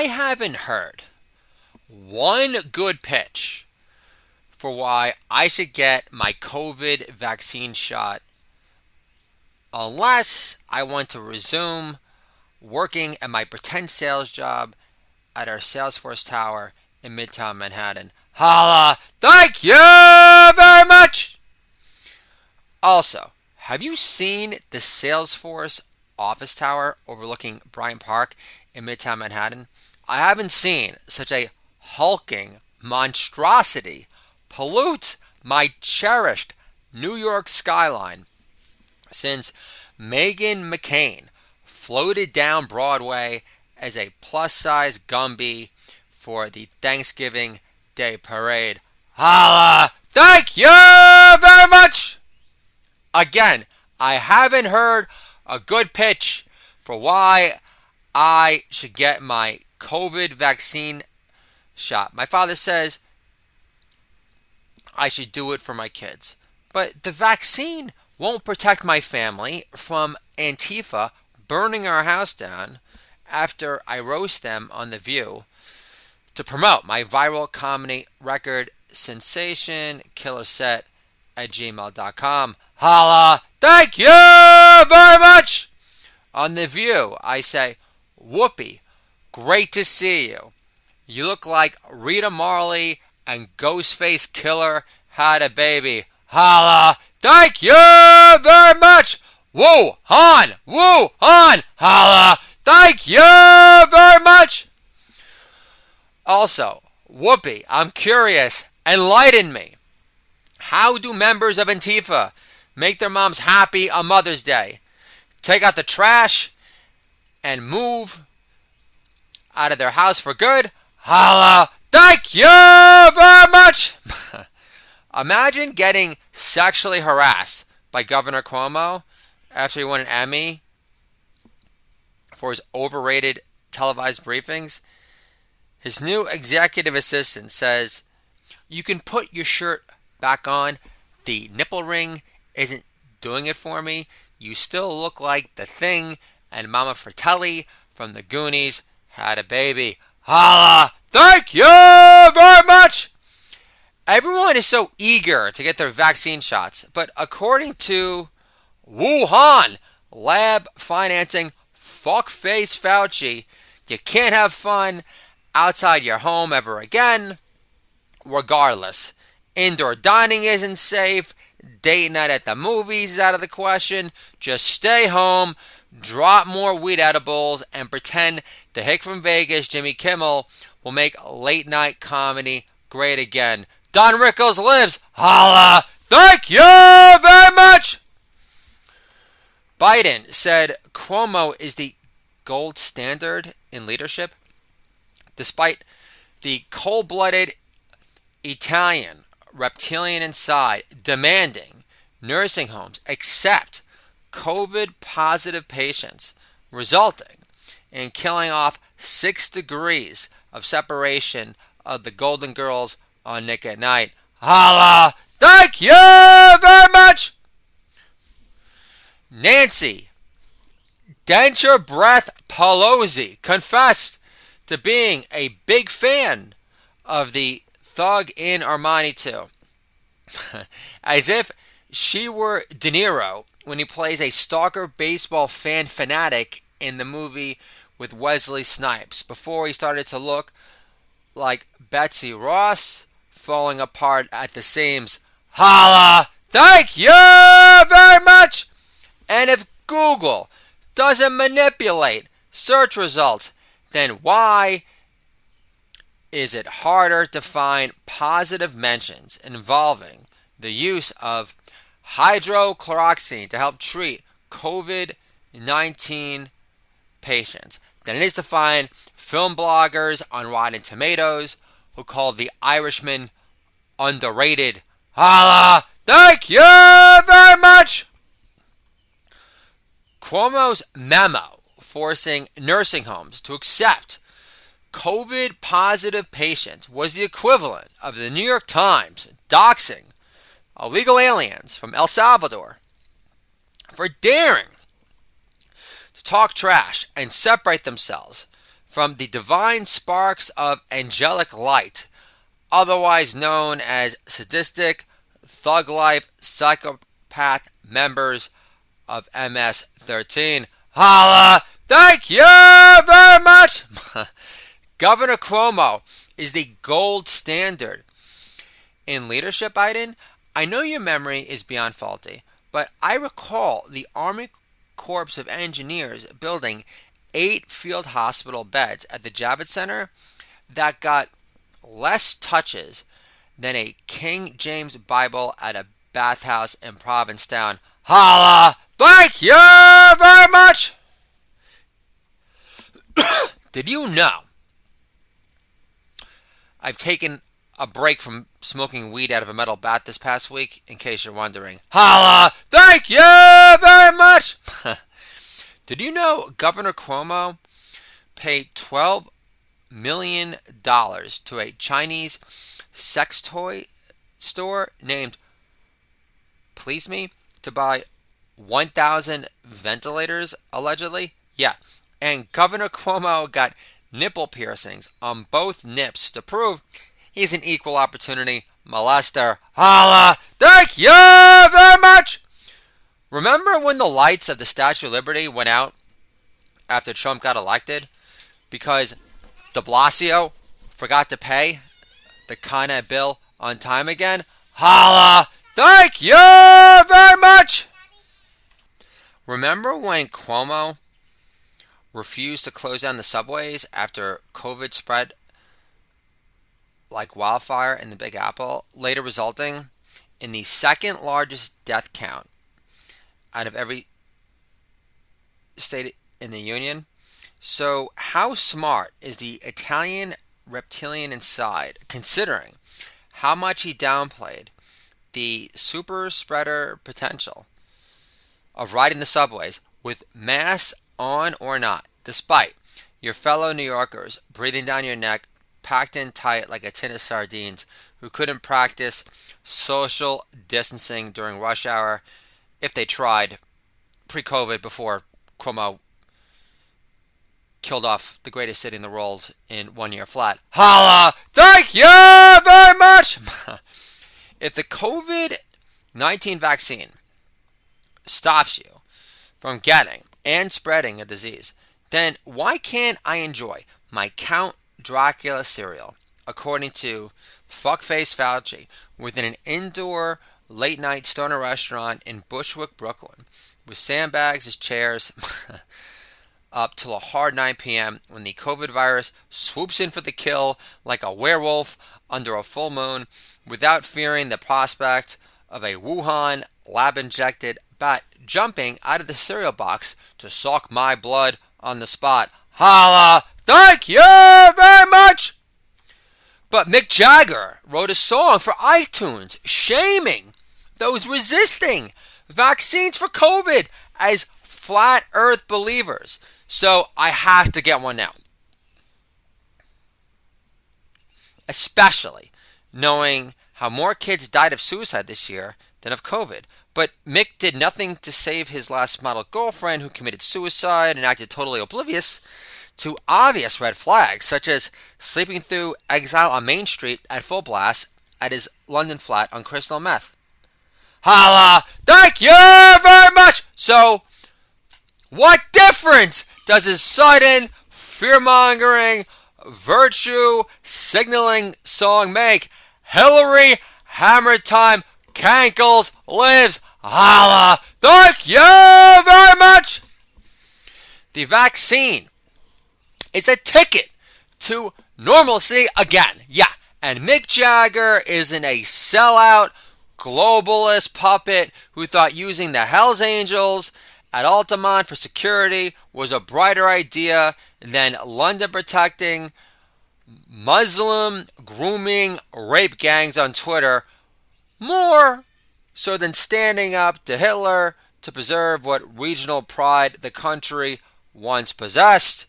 I haven't heard one good pitch for why I should get my COVID vaccine shot unless I want to resume working at my pretend sales job at our Salesforce Tower in Midtown Manhattan. Holla! Thank you very much! Also, have you seen the Salesforce office tower overlooking Bryant Park in Midtown Manhattan? I haven't seen such a hulking monstrosity pollute my cherished New York skyline since Meghan McCain floated down Broadway as a plus-size Gumby for the Thanksgiving Day Parade. Holla! Thank you very much! Again, I haven't heard a good pitch for why I should get my COVID vaccine shot. My father says I should do it for my kids. But the vaccine won't protect my family from Antifa burning our house down after I roast them on The View to promote my viral comedy record sensation killer set at gmail.com. Holla! Thank you very much! On The View, I say, Whoopi, great to see you. You look like Rita Marley and Ghostface Killer had a baby. Holla! Thank you very much! Woo Han! Woo Han! Holla! Thank you very much! Also, Whoopi, I'm curious. Enlighten me. How do members of Antifa make their moms happy on Mother's Day? Take out the trash and move out of their house for good? Holla! Thank you very much! Imagine getting sexually harassed by Governor Cuomo after he won an Emmy for his overrated televised briefings. His new executive assistant says, "You can put your shirt back on. The nipple ring isn't doing it for me. You still look like the Thing and Mama Fratelli from the Goonies had a baby." Holla! Thank you very much! Everyone is so eager to get their vaccine shots, but according to Wuhan lab financing fuckface Fauci, you can't have fun outside your home ever again. Regardless, indoor dining isn't safe, date night at the movies is out of the question. Just stay home, drop more weed edibles, and pretend the hick from Vegas, Jimmy Kimmel, will make late night comedy great again. Don Rickles lives. Holla! Thank you very much! Biden said Cuomo is the gold standard in leadership, despite the cold-blooded Italian reptilian inside demanding nursing homes accept COVID-positive patients, resulting in killing off 6 degrees of separation of the Golden Girls on Nick at Night. Holla! Thank you very much! Nancy Denture Breath Pelosi confessed to being a big fan of the Thug in Armani 2. As if she were De Niro when he plays a stalker baseball fan fanatic in the movie with Wesley Snipes, before he started to look like Betsy Ross falling apart at the seams. Holla! Thank you very much! And if Google doesn't manipulate search results, then why is it harder to find positive mentions involving the use of hydrochloroquine to help treat COVID-19 patients than it is to find film bloggers on Rotten Tomatoes who call The Irishman underrated? Holla! Thank you very much! Cuomo's memo forcing nursing homes to accept COVID-positive patients was the equivalent of the New York Times doxing illegal aliens from El Salvador for daring to talk trash and separate themselves from the divine sparks of angelic light, otherwise known as sadistic, thug life, psychopath members of MS-13. Holla! Thank you very much! Governor Cuomo is the gold standard in leadership, Biden. I know your memory is beyond faulty, but I recall the Army Corps of Engineers building 8 field hospital beds at the Javits Center that got less touches than a King James Bible at a bathhouse in Provincetown. Holla! Thank you very much! Did you know I've taken a break from smoking weed out of a metal bat this past week, in case you're wondering? Holla! Thank you very much! Did you know Governor Cuomo paid $12 million to a Chinese sex toy store named Please Me to buy 1,000 ventilators, allegedly? Yeah. And Governor Cuomo got nipple piercings on both nips to prove he's an equal opportunity molester. Holla! Thank you very much! Remember when the lights of the Statue of Liberty went out after Trump got elected? Because de Blasio forgot to pay the Con Ed bill on time again? Holla! Thank you very much! Remember when Cuomo refused to close down the subways after COVID spread like wildfire in the Big Apple, later resulting in the second largest death count out of every state in the Union? So how smart is the Italian reptilian inside, considering how much he downplayed the super spreader potential of riding the subways with masks on or not, despite your fellow New Yorkers breathing down your neck, packed in tight like a tin of sardines, who couldn't practice social distancing during rush hour if they tried pre-COVID, before Cuomo killed off the greatest city in the world in 1 year flat. Holla! Thank you very much! If the COVID-19 vaccine stops you from getting and spreading a disease, then why can't I enjoy my Count Dracula cereal, according to Fuckface Fauci, within an indoor late-night stoner restaurant in Bushwick, Brooklyn, with sandbags as chairs up till a hard 9 p.m. when the COVID virus swoops in for the kill like a werewolf under a full moon, without fearing the prospect of a Wuhan lab-injected bat jumping out of the cereal box to suck my blood on the spot. Holla! Thank you very much! But Mick Jagger wrote a song for iTunes shaming those resisting vaccines for COVID as flat earth believers. So I have to get one now. Especially knowing how more kids died of suicide this year than of COVID. But Mick did nothing to save his last model girlfriend, who committed suicide and acted totally oblivious to obvious red flags, such as sleeping through Exile on Main Street at full blast at his London flat on crystal meth. Holla! Thank you very much! So, what difference does his sudden, fear-mongering, virtue-signaling song make? Hillary Hammer Time Cankles lives. Holla! Thank you very much! The vaccine is a ticket to normalcy again. Yeah, and Mick Jagger isn't a sellout, globalist puppet who thought using the Hells Angels at Altamont for security was a brighter idea than London protecting Muslim grooming rape gangs on Twitter, more so than standing up to Hitler to preserve what regional pride the country once possessed.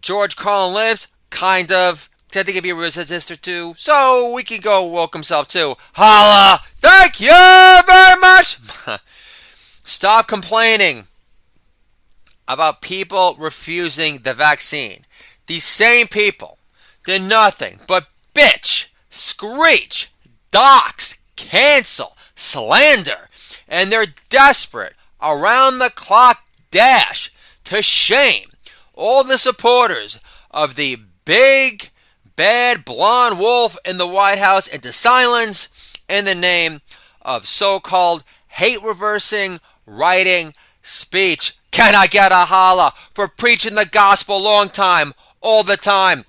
George Carlin lives, kind of. I think he'd be a resistor too, so we can go woke himself too. Holla! Thank you very much! Stop complaining about people refusing the vaccine. These same people did nothing but bitch, screech, dox, cancel, slander, and they're desperate around the clock dash to shame all the supporters of the big bad blonde wolf in the White House into silence in the name of so-called hate reversing writing speech. Can I get a holla for preaching the gospel long time, all the time?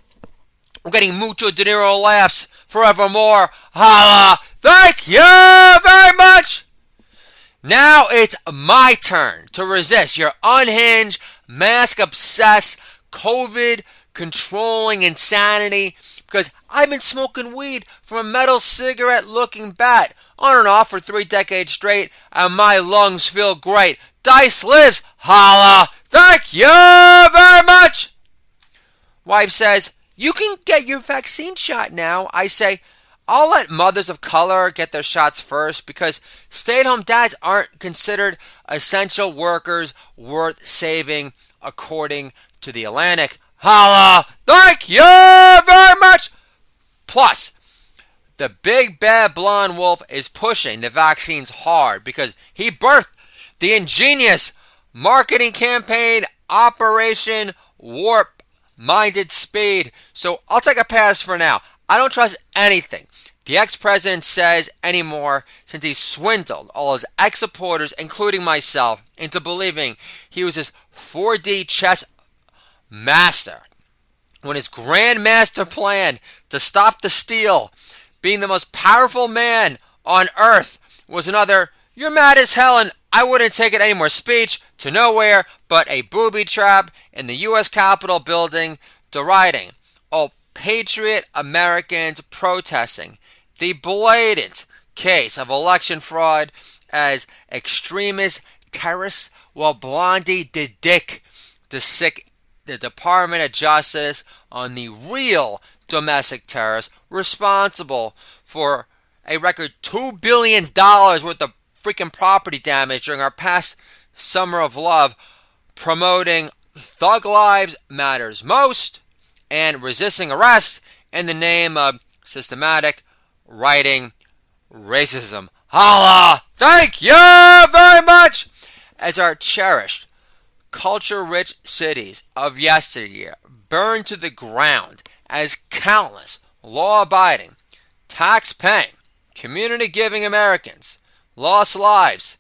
I'm getting mucho dinero laughs forevermore. Holla! Thank you very much! Now it's my turn to resist your unhinged, mask-obsessed, COVID-controlling insanity, because I've been smoking weed from a metal cigarette-looking bat on and off for 3 decades straight, and my lungs feel great. Dice lives! Holla! Thank you very much! Wife says, you can get your vaccine shot now. I say, I'll let mothers of color get their shots first because stay-at-home dads aren't considered essential workers worth saving, according to The Atlantic. Holla! Thank you very much! Plus, the big bad blonde wolf is pushing the vaccines hard because he birthed the ingenious marketing campaign Operation Warp Minded Speed. So I'll take a pass for now. I don't trust anything the ex-president says anymore since he swindled all his ex-supporters, including myself, into believing he was this 4D chess master, when his grand master plan to stop the steal, being the most powerful man on earth, was another "you're mad as hell and I wouldn't take it anymore" speech to nowhere but a booby trap in the U.S. Capitol building, deriding all patriot Americans protesting the blatant case of election fraud as extremist terrorists, while Blondie did dick the sick the Department of Justice on the real domestic terrorists responsible for a record $2 billion worth of freaking property damage during our past summer of love, promoting Thug Lives Matters Most and resisting arrest in the name of systematic writing racism. Holla! Thank you very much! As our cherished, culture-rich cities of yesteryear burn to the ground as countless law-abiding, tax-paying, community-giving Americans lost lives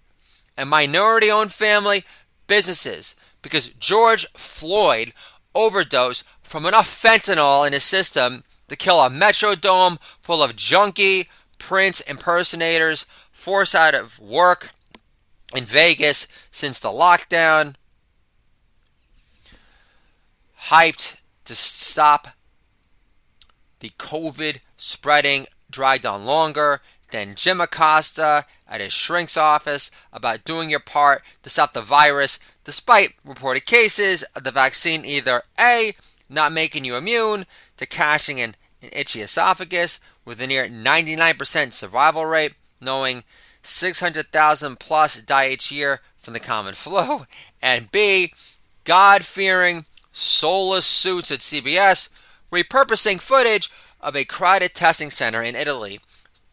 and minority-owned family businesses because George Floyd overdosed from enough fentanyl in his system to kill a Metrodome full of junkie Prince impersonators forced out of work in Vegas since the lockdown, hyped to stop the COVID spreading, dragged on longer than Jim Acosta at his shrink's office about doing your part to stop the virus, despite reported cases of the vaccine either A, not making you immune to catching an itchy esophagus with a near 99% survival rate, knowing 600,000 plus die each year from the common flu, and B, God-fearing, soulless suits at CBS repurposing footage of a crowded testing center in Italy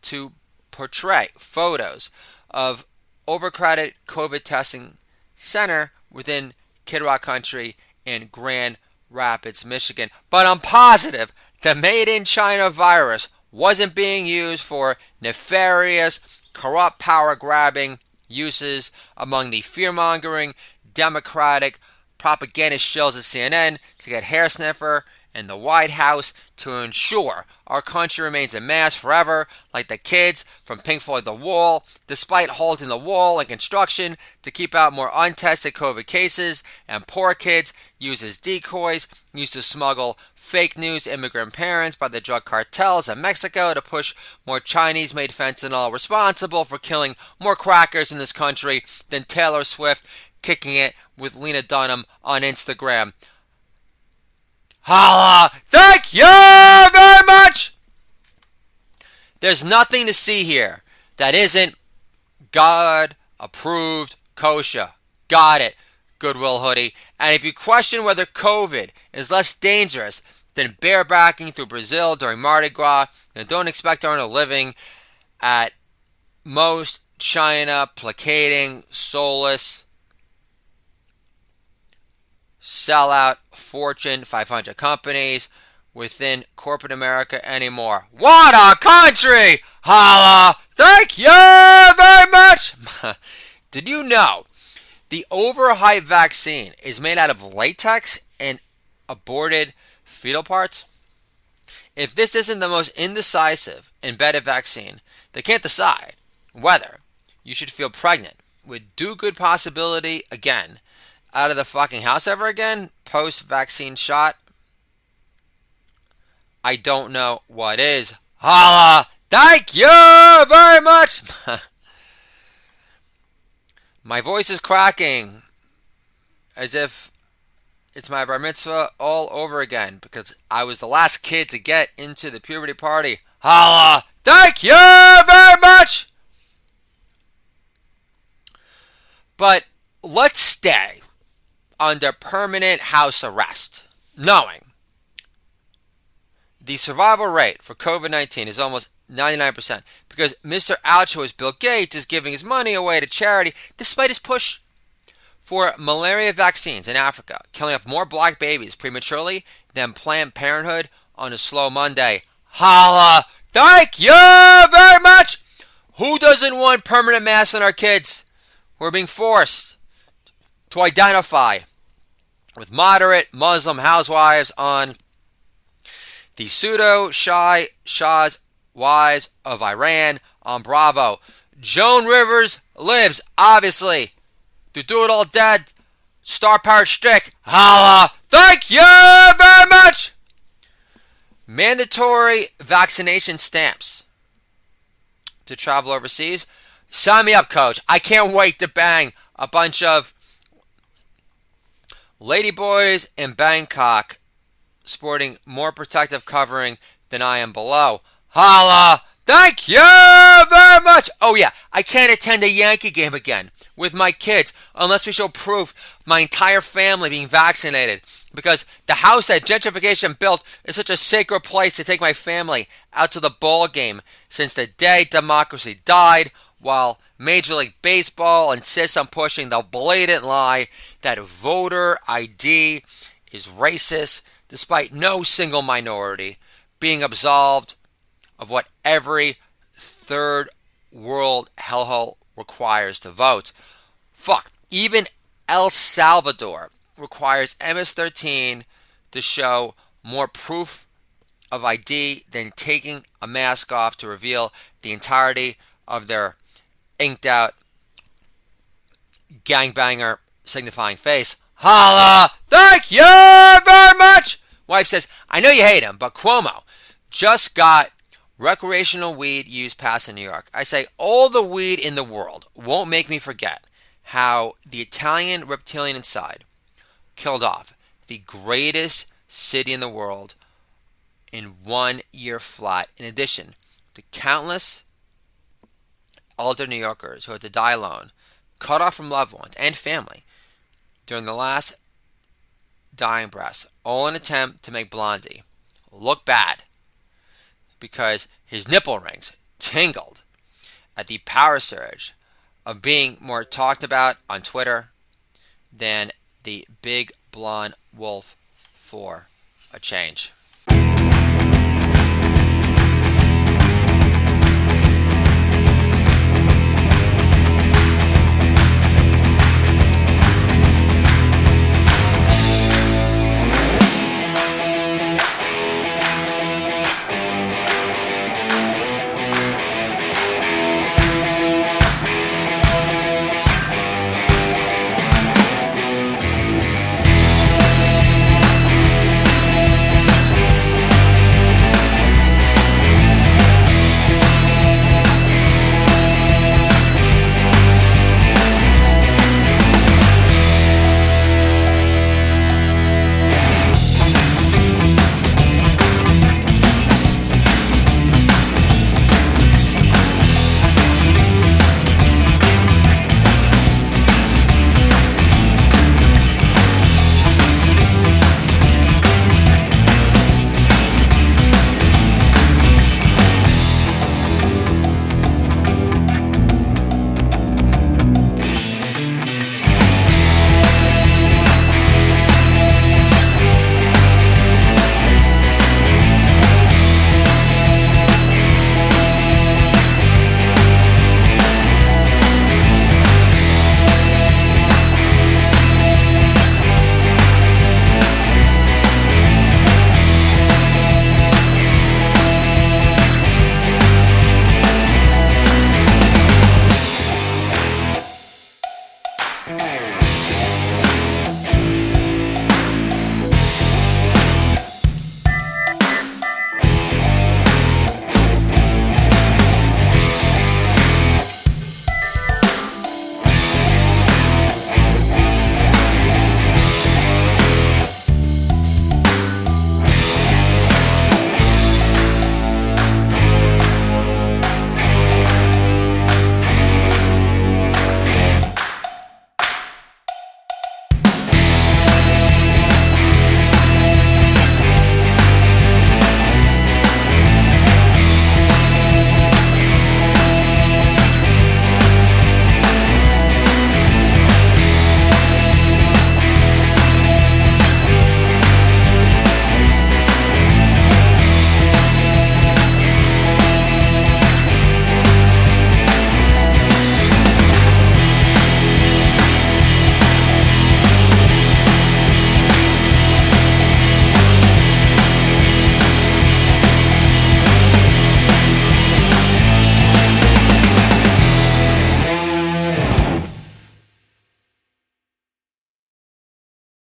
to portray photos of overcrowded COVID testing center within Kid Rock Country in Grand Rapids, Michigan. But I'm positive the made-in-China virus wasn't being used for nefarious, corrupt power-grabbing uses among the fear-mongering, Democratic propagandist shills at CNN to get hair sniffer in the White House to ensure our country remains a mass forever, like the kids from Pink Floyd The Wall, despite halting the wall and construction to keep out more untested COVID cases, and poor kids used as decoys, used to smuggle fake news immigrant parents by the drug cartels in Mexico to push more Chinese-made fentanyl, responsible for killing more crackers in this country than Taylor Swift kicking it with Lena Dunham on Instagram. Holla! Thank you very much! There's nothing to see here that isn't God-approved kosher. Got it. Goodwill hoodie. And if you question whether COVID is less dangerous than barebacking through Brazil during Mardi Gras, then don't expect to earn a living at most China, placating, soulless, sellout Fortune 500 companies within corporate America anymore. What a country! Holla! Thank you very much! Did you know the overhyped vaccine is made out of latex and aborted fetal parts? If this isn't the most indecisive embedded vaccine, they can't decide whether you should feel pregnant with do-good possibility again out of the fucking house ever again post-vaccine shot. I don't know what is. Holla! Thank you very much! My voice is cracking as if it's my bar mitzvah all over again because I was the last kid to get into the puberty party. Holla! Thank you very much! But let's stay under permanent house arrest, knowing the survival rate for COVID-19 is almost 99% because Mr. Altruist Bill Gates is giving his money away to charity despite his push for malaria vaccines in Africa, killing off more black babies prematurely than Planned Parenthood on a slow Monday. Holla! Thank you very much! Who doesn't want permanent masks on our kids who are being forced to identify with moderate Muslim housewives on the pseudo-Shah's wives of Iran on Bravo? Joan Rivers lives, obviously. To do it all dead. Star Powered Shtick. Holla! Thank you very much! Mandatory vaccination stamps to travel overseas. Sign me up, coach. I can't wait to bang a bunch of ladyboys in Bangkok sporting more protective covering than I am below. Holla! Thank you very much! Oh yeah, I can't attend a Yankee game again with my kids unless we show proof of my entire family being vaccinated. Because the house that gentrification built is such a sacred place to take my family out to the ball game since the day democracy died, while Major League Baseball insists on pushing the blatant lie that voter ID is racist, despite no single minority being absolved of what every third world hellhole requires to vote. Fuck, even El Salvador requires MS-13 to show more proof of ID than taking a mask off to reveal the entirety of their inked out gangbanger signifying face. Holla! Thank you very much! Wife says, I know you hate him, but Cuomo just got recreational weed use passed in New York. I say all the weed in the world won't make me forget how the Italian reptilian inside killed off the greatest city in the world in 1 year flat, in addition to countless elder New Yorkers who had to die alone, cut off from loved ones and family during the last dying breaths, all in an attempt to make Blondie look bad because his nipple rings tingled at the power surge of being more talked about on Twitter than the big blonde wolf for a change.